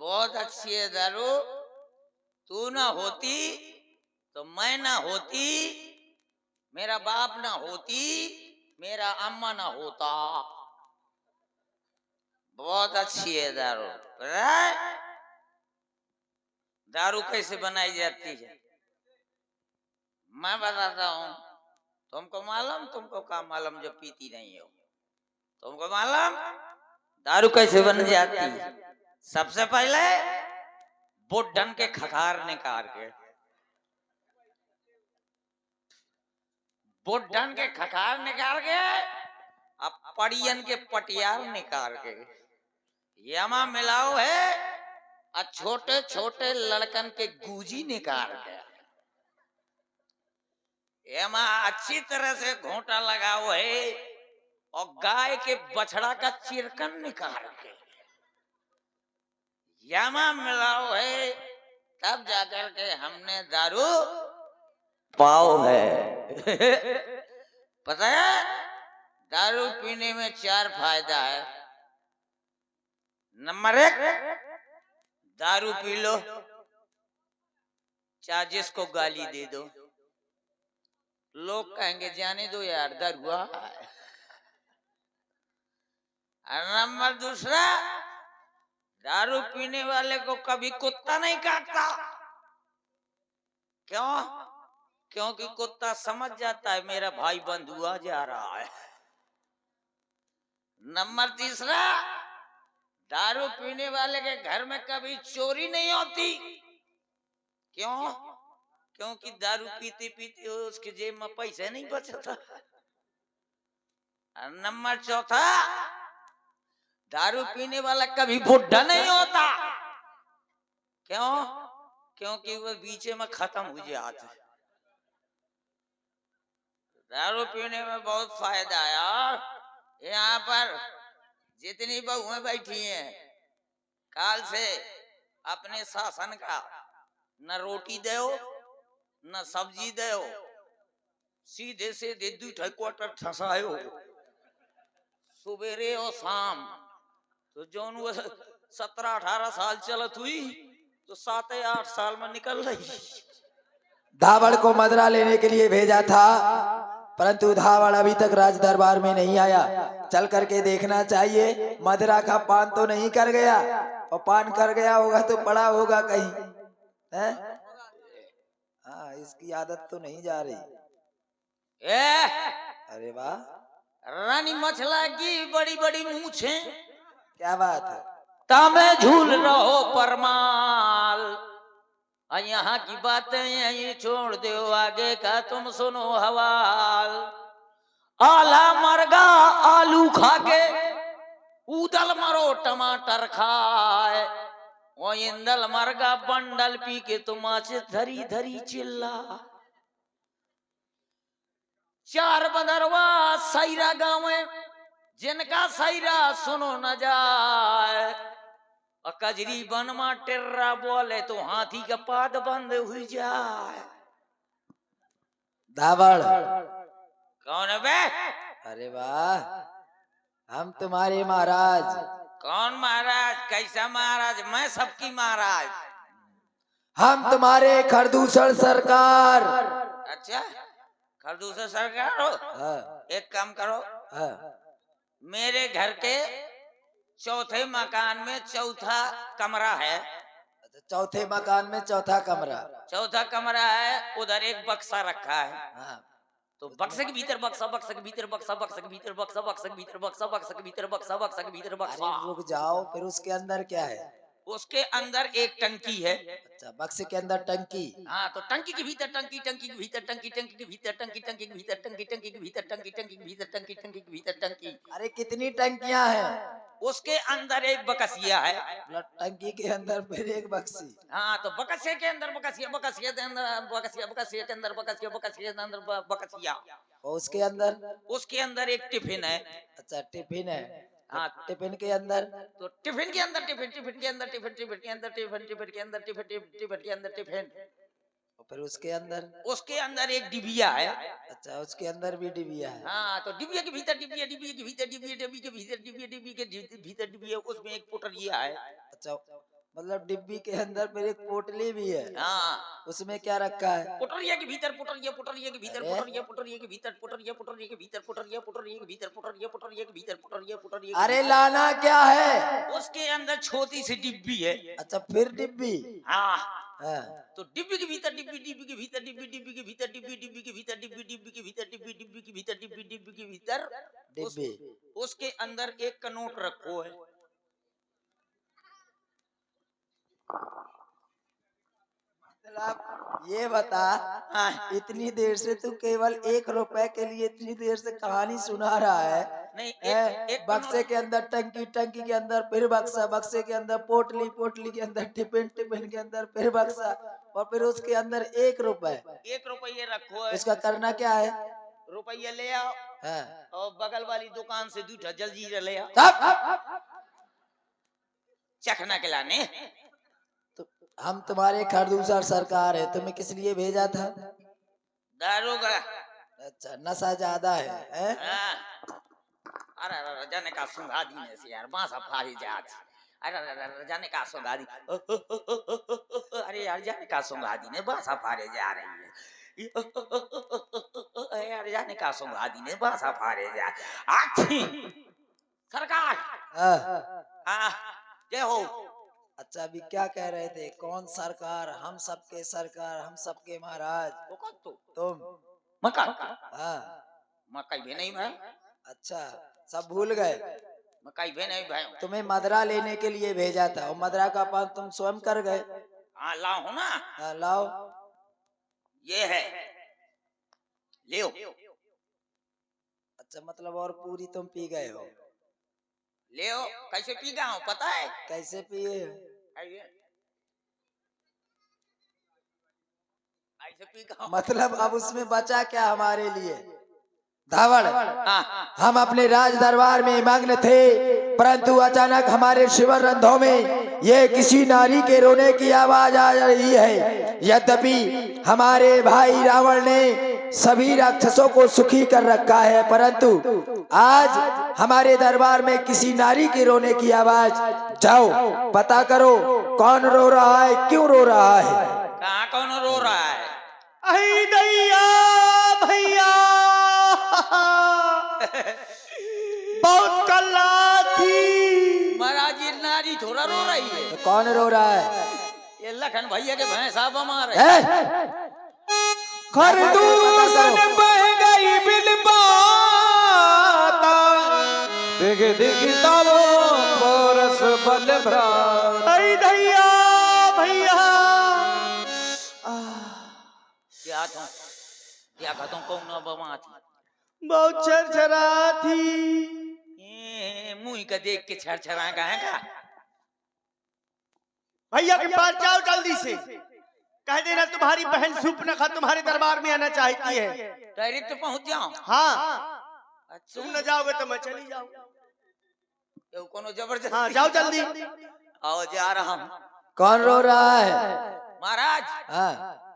बहुत अच्छी है दारू। तू ना होती तो मैं ना होती, मेरा बाप ना होती, मेरा अम्मा ना होता। बहुत अच्छी है दारू। पता है दारू कैसे बनाई जाती है? मैं बताता हूँ। तुमको मालूम? तुमको क्या मालूम जो पीती नहीं हो? तुमको मालूम दारू कैसे बन जाती है? सबसे पहले बुढ़न के खखार निकाल के, बुढ़न के खखार निकाल के, अब पड़ियन के पटियार निकाल के यमा मिलाओ है, और छोटे छोटे लड़कन के गूजी निकाल के यमा अच्छी तरह से घोंटा लगाओ है, और गाय के बछड़ा का चिरकन निकाल के यमा मिलाओ है, तब जाकर के हमने दारू पाओ है। पता है दारू पीने में 4 फायदा है। नंबर 1, दारू पी लो, चाहे जिसको गाली दे दो, लोग कहेंगे जाने दो यार दरुआ है। नंबर 2, दारू पीने वाले को कभी कुत्ता नहीं काटता। क्यों? क्योंकि कुत्ता समझ जाता है मेरा भाई बंधुआ जा रहा है। नंबर 3, दारू पीने वाले के घर में कभी चोरी नहीं होती। क्यों? क्योंकि दारू पीते पीते उसके जेब में पैसे नहीं बचता। नंबर 4, दारू पीने वाला कभी बुढ़ा नहीं होता। क्यों? क्योंकि वो बीचे में खत्म हो जाता है। दारू पीने में बहुत फायदा है। और यहाँ पर जितनी बहुएं बैठी हैं, काल से अपने शासन का न रोटी दो न सब्जी दो, सीधे से दे दू क्वार्टर ठसायो सुबेरे और शाम। तो जोन वो 17-18 साल चलत हुई तो 7-8 साल में निकल रही। धावड़ को मदरा लेने के लिए भेजा था, परंतु धावड़ अभी तक राज दरबार में नहीं आया। चल करके देखना चाहिए, मदरा का पान तो नहीं कर गया, और पान कर गया होगा तो पड़ा होगा कहीं है? हाँ, इसकी आदत तो नहीं जा रही। अरे वाह, रानी मछला की बड़ी बड़ी मूछे, क्या बात है। तामे झूल रहो परमाल। यहाँ की बातें यही छोड़ दो, आगे का तुम सुनो हवाल। आला मरगा आलू खा के, उदल मरो टमाटर खाए, और इंदल मरगा बंडल पी के तुम आज धरी धरी चिल्ला। 4 बदरवा सैरा गाँव जिनका सैरा सुनो न जाए, और कजरी बनमा टिर्रा बोले तो हाथी का पाद बंद हुई जाए। धावड़ कौन है बे? अरे वाह, हम तुम्हारे महाराज। कौन महाराज? कैसा महाराज? मैं सबकी महाराज। हम तुम्हारे खरदूसर सरकार। अच्छा, खरदूसर सरकार हो? हाँ, एक काम करो, हाँ। मेरे घर के चौथे मकान में चौथा कमरा है। चौथे मकान में चौथा कमरा। चौथा कमरा है, उधर एक बक्सा रखा है। हाँ। तो बक्से के भीतर बक्सा, बक्से के भीतर बक्सा, बक्से के भीतर बक्सा, बक्से के भीतर बक्सा, बक्से के भीतर बक्सा, बक्से के भीतर बक्सा। अरे रुक जाओ, फिर उसके अंदर क्या है? उसके अंदर एक टंकी है। अच्छा, बक्से के अंदर टंकी। हाँ, तो टंकी के भीतर टंकी, टंकी के भीतर टंकी, टंकी के भीतर टंकी, टंकी के भीतर टंकी, टंकी के भीतर टंकी, टंकी के भीतर टंकी, टंकी के भीतर टंकी। अरे कितनी टंकियां हैं? उसके अंदर एक बकसिया है। टंकी के अंदर फिर एक बक्सी। हाँ, तो बकसिया के अंदर बकसिया, बकसिया के अंदर बकसिया, बकसिया के अंदर बकसिया, बकसिया के अंदर बकसिया। और उसके अंदर? उसके अंदर एक टिफिन है। अच्छा, टिफिन है। हाँ, टिफिन के अंदर? तो टिफिन के अंदर टिफिन, टिफिन के अंदर टिफिन, टिफिन के अंदर टिफिन, टिफिन के अंदर टिफिन, टिफिन के अंदर टिफिन। और फिर उसके अंदर? उसके अंदर एक डिबिया है। अच्छा, उसके अंदर भी डिबिया है। हाँ, तो डिबिया के भीतर डिबिया, डिबिया के भीतर डिबिया, डिबिया के भीतर डिबिया, डिबिया के भीतर डिबिया, उसमें एक पोटलिया है। अच्छा, मतलब डिब्बी के अंदर फिर एक पोटली भी है, हाँ, उसमें क्या रखा है? पुटरिया के भीतर, पुटरिया पुटरिया के भीतर, अरे? पुटरिया पुटरिया के भीतर, पुटरिया पुटरिया के भीतर, पुटरिया पुटरिया के भीतर, पुटरिया पुटरिया के भीतर, पुटरिया पुटरिया के अरे भीतर। लाना क्या है? उसके अंदर छोटी सी डिब्बी है। अच्छा फिर डिब्बी। हाँ, हाँ। तो डिब्बी के भीतर, डिब्बी डिब्बी के भीतर, डिब्बी डिब्बी के भीतर, डिब्बी डिब्बी के भीतर, डिब्बी डिब्बी के भीतर, डिब्बी डिब्बी के भीतर, डिब्बी डिब्बी के भीतर डिब्बी। उसके अंदर एक का नोट रखो है। मतलब ये बता, हाँ, इतनी देर से तू केवल 1 रुपए के लिए इतनी देर से कहानी सुना रहा है? नहीं, एक बक्से के अंदर टंकी, टंकी के अंदर फिर बक्सा, बक्से के अंदर पोटली, पोटली के अंदर टिफिन, टिफिन के अंदर फिर बक्सा, और फिर उसके अंदर 1 रुपए। 1 रुपये रखो है। उसका करना क्या है? रुपया ले आओ हाँ। और बगल वाली दुकान से 2 जलजीरा ले आओ, चुप! चखना के लाने। तो हम तुम्हारे खरदूसर सरकार है, तुम्हें किस लिए भेजा था? दारोगा। अच्छा, नशा ज्यादा है, हैं? हाँ। अरे अरे अरे, जाने का सुंगा दी ने से यार, बांसा फाड़ी जात। अरे अरे अरे, जाने का सुंगा दी। अरे यार, जाने का सुंगा दी ने बांसा फाड़े जा रही है। अरे यार, जाने का सुंगा दी ने बांसा फाड़े जा। अच्छी सरकार। हाँ। हाँ, जय हो। अच्छा, अभी क्या कह रहे थे? कौन सरकार? हम सबके सरकार, हम सबके महाराज। वो कौन तो? तुम? मक्का। हाँ। मक्का भी नहीं भाई। अच्छा, सब भूल गए? मक्का भी नहीं भाई। तुम्हें मदरा लेने के लिए भेजा था, और मदरा का पान तुम स्वयं कर गए। हाँ, लाओ ना। हाँ, लाओ। ये है, लियो। अच्छा, मतलब और पूरी तुम पी गए हो? लियो, कैसे पी गया हूँ पता है? कैसे पिए? ऐसे पी गया हूँ। मतलब अब उसमें बचा क्या हमारे लिए? धावड़, हाँ, हम अपने राज दरबार में मग्न थे, परंतु अचानक हमारे शिवर रंधों में ये किसी नारी के रोने की आवाज आ रही है। यद्यपि हमारे भाई रावण ने सभी राक्षसों को सुखी कर रखा है, परंतु आज हमारे दरबार में किसी नारी के रोने की आवाज। जाओ पता करो कौन रो रहा है, क्यों रो रहा है। कहाँ कौन रो रहा है? अहि दैया भैया बहुत कल्ला थी। महाराज, ये नारी थोड़ा रो रही है। तो कौन रो रहा है? ये लखन भैया के भैंसा बमा रहे हैं। खरदूषण बह गई बिलबाता दिग दिग तबो परस बल भ्रात। अहि दैया भैया क्या तुम क्या कहता हूँ, कौन बमा थी? बहुत छरछरा थी। मुंह का देख के छरछरा गए का। भैया के पास जाओ जल्दी से, कह देना तुम्हारी बहन सुपनखा तुम्हारे दरबार में आना चाहती है। डायरेक्ट पहुंच जाओ। हाँ, अच्छा, तुम न जाओगे तो मैं चली जाऊँ। ये कोनो जबरदस्ती। हाँ, जाओ जल्दी। आओ, जा रहा हूँ। कौन रो रहा है? महाराज, हाँ,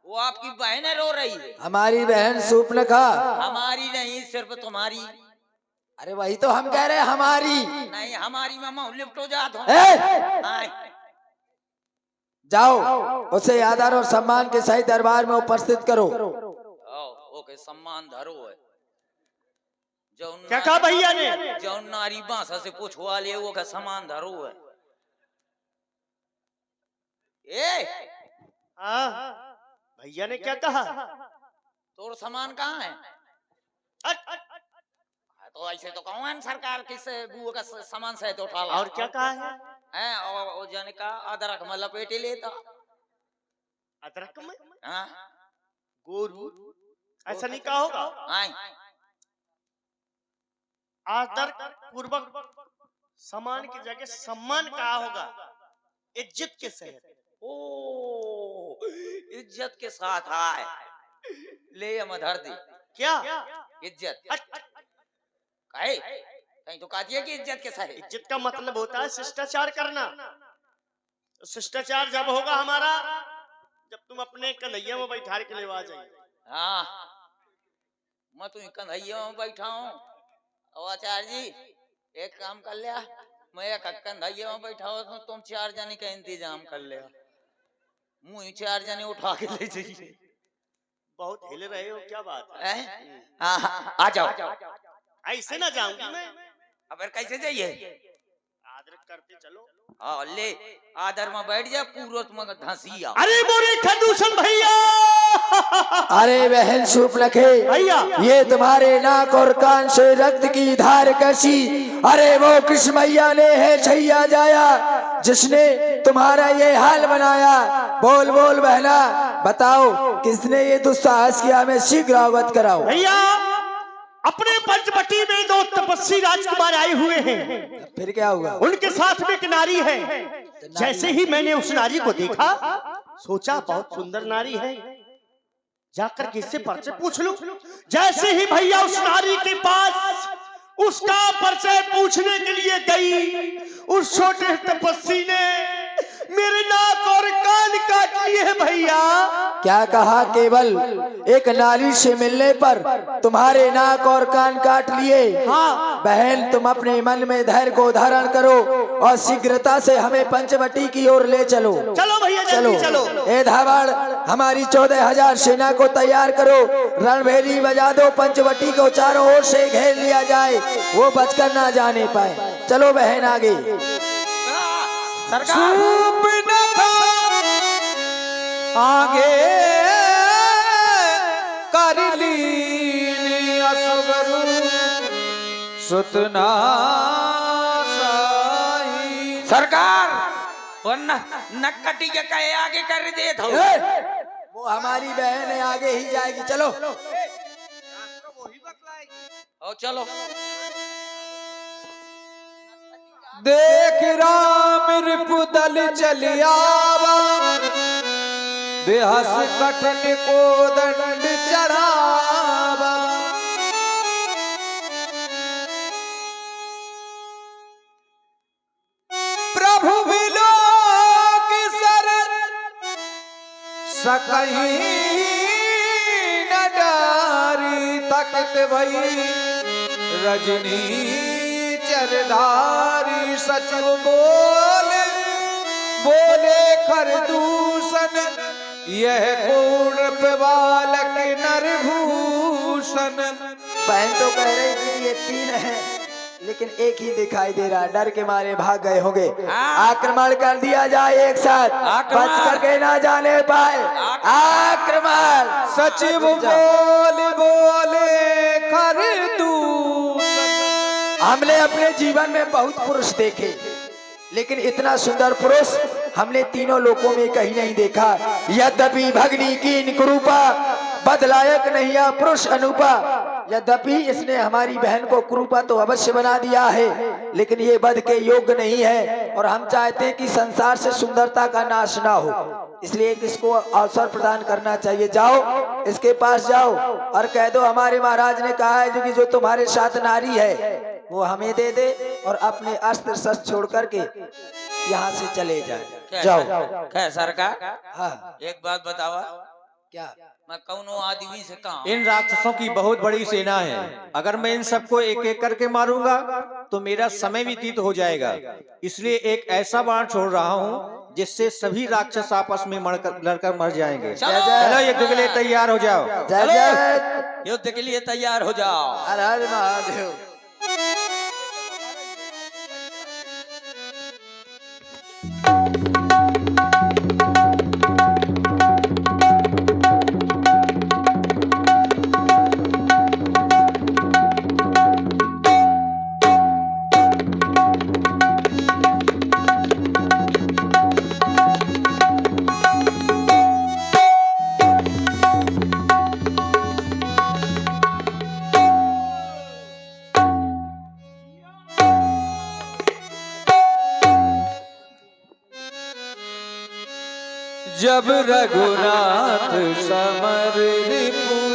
वो आपकी बहनें रो रही है। हमारी बहन सूपनखा। हमारी नहीं, सिर्फ तुम्हारी। अरे वही तो हम कह रहे हैं, हमारी नहीं, हमारी मामा लिपटो जात हो। ए! जाओ उसे आदर और सम्मान के सही दरबार में उपस्थित करो। ओके, सम्मान धरो है। जौन क्या कहा भैया ने? जौन नारी बांसा से पूछवा ले वो का सम्मान धरो है। ए, हाँ, भैया ने क्या कहा? तोर सामान कहाँ है? तो ऐसे तो कौन सरकार किससे बुआ का सामान से तो उठा ला। और क्या कहा है? हैं, और जाने का अदरक में लपेटे लेता। अदरक में हाँ, गोरू, ऐसा नहीं कहा होगा। आए, आदर पूर्वक सम्मान की जगह सम्मान कहा होगा, इज्जत के साथ। ओ, इज्जत के साथ आए। ले हम धर दे। क्या इज्जत कहे कहीं तो कहती है कि इज्जत के साथ। इज्जत का मतलब होता है शिष्टाचार करना। शिष्टाचार जब होगा हमारा, जब तुम अपने कन्हैया में बैठा के ले आ जाइए। हाँ, मैं तो कन्हैया में बैठा हूँ। और आचार्य जी एक काम कर लिया, मैं एक कंधाइया में बैठा हुआ तो तुम 4 जने का इंतजाम कर ले। मुँह 4 जने उठा के ले जाइए। बहुत हिल रहे हो, क्या बात है? हाँ, आ जाओ। ऐसे ना जाऊंगी मैं। अब कैसे जाइए? आदर करते चलो। हाँ ले, आदर में बैठ जा, पूर्वत में धंसिया। अरे मोरे खदूषण भैया। अरे बहन शूर्पणखे, भैया ये तुम्हारे नाक और कान से रक्त की धार कैसी? अरे वो कृष्ण मैया ने है छैया जाया जिसने तुम्हारा ये हाल बनाया। बोल बोल बहना, बताओ किसने ये दुस्साहस किया? हमें शीघ्र अवगत कराओ। भैया, अपने पंचवटी में 2 तपस्वी राजकुमार आए हुए हैं। फिर क्या हुआ? उनके साथ में एक नारी है। जैसे ही मैंने उस नारी को देखा, सोचा बहुत सुंदर नारी है, जाकर किससे परिचय पूछ लूं। जैसे ही भैया उस नारी के पास उसका परिचय पूछने के लिए गई, उस छोटे तपस्वी ने मेरे नाक और कान काट लिए भैया। क्या कहा? केवल एक नारी से मिलने पर तुम्हारे नाक और कान काट लिए? हाँ। बहन, तुम अपने मन में धैर्य को धारण करो और शीघ्रता से हमें पंचवटी की ओर ले चलो। चलो भैया, जल्दी चलो। ए धावड़, हमारी 14,000 सेना को तैयार करो। रणभेरी बजा दो, पंचवटी को चारों ओर से घेर लिया जाए, वो बचकर ना जाने पाए। चलो बहन आगे। आगे कर लीनी असगरु सुतना साई। सरकार, वरना नक्कटी के कहे आगे कर दे थो। वो हमारी बहन है, आगे ही जाएगी। चलो ओ चलो। देख राम रिपुदल चलियावा, बेहस कठिन को दंड चढ़ावा। प्रभु बिलोक सर सकहीं न डारी, तकत भई रजनी चरधारी। सचिव बोले खरदूषण, यह पूर्ण पे बालक नरभूषण। बहन तो कह रही थी कि ये 3 है, लेकिन एक ही दिखाई दे रहा। डर के मारे भाग गए होंगे। आक्रमण कर दिया जाए एक साथ, बच करके ना जाने पाए। आक्रमण। सचिव बोले खरदूषण। हमने अपने जीवन में बहुत पुरुष देखे, लेकिन इतना सुंदर पुरुष हमने तीनों लोकों में कहीं नहीं देखा। यद्यपि भगनी कीन कुरूपा, बदलायक नहीं या पुरुष अनुपा। यद्यपि इसने हमारी बहन को कुरूपा तो अवश्य बना दिया है, लेकिन ये वध के योग्य नहीं है। और हम चाहते हैं कि संसार से सुंदरता का नाश ना हो, इसलिए इसको अवसर प्रदान करना चाहिए। जाओ, इसके पास जाओ और कह दो हमारे महाराज ने कहा है कि जो तुम्हारे साथ नारी है वो हमें दे दे और अपने अस्त्र शस्त्र छोड़ करके यहाँ से चले जाए। जाओ। क्या सरकार? हाँ, एक बात बतावा, क्या? मैं कौनो आदमी से कहा इन राक्षसों की बहुत बड़ी सेना है। अगर मैं इन सबको एक एक करके मारूंगा तो मेरा समय व्यतीत हो जाएगा। इसलिए एक ऐसा बाण छोड़ रहा हूँ जिससे सभी राक्षस आपस में लड़कर मर जाएंगे। चलो युद्ध के लिए तैयार हो जाओ। जय जय। युद्ध के लिए तैयार हो जाओ। हर हर महादेव। जब रघुनाथ समर रिपु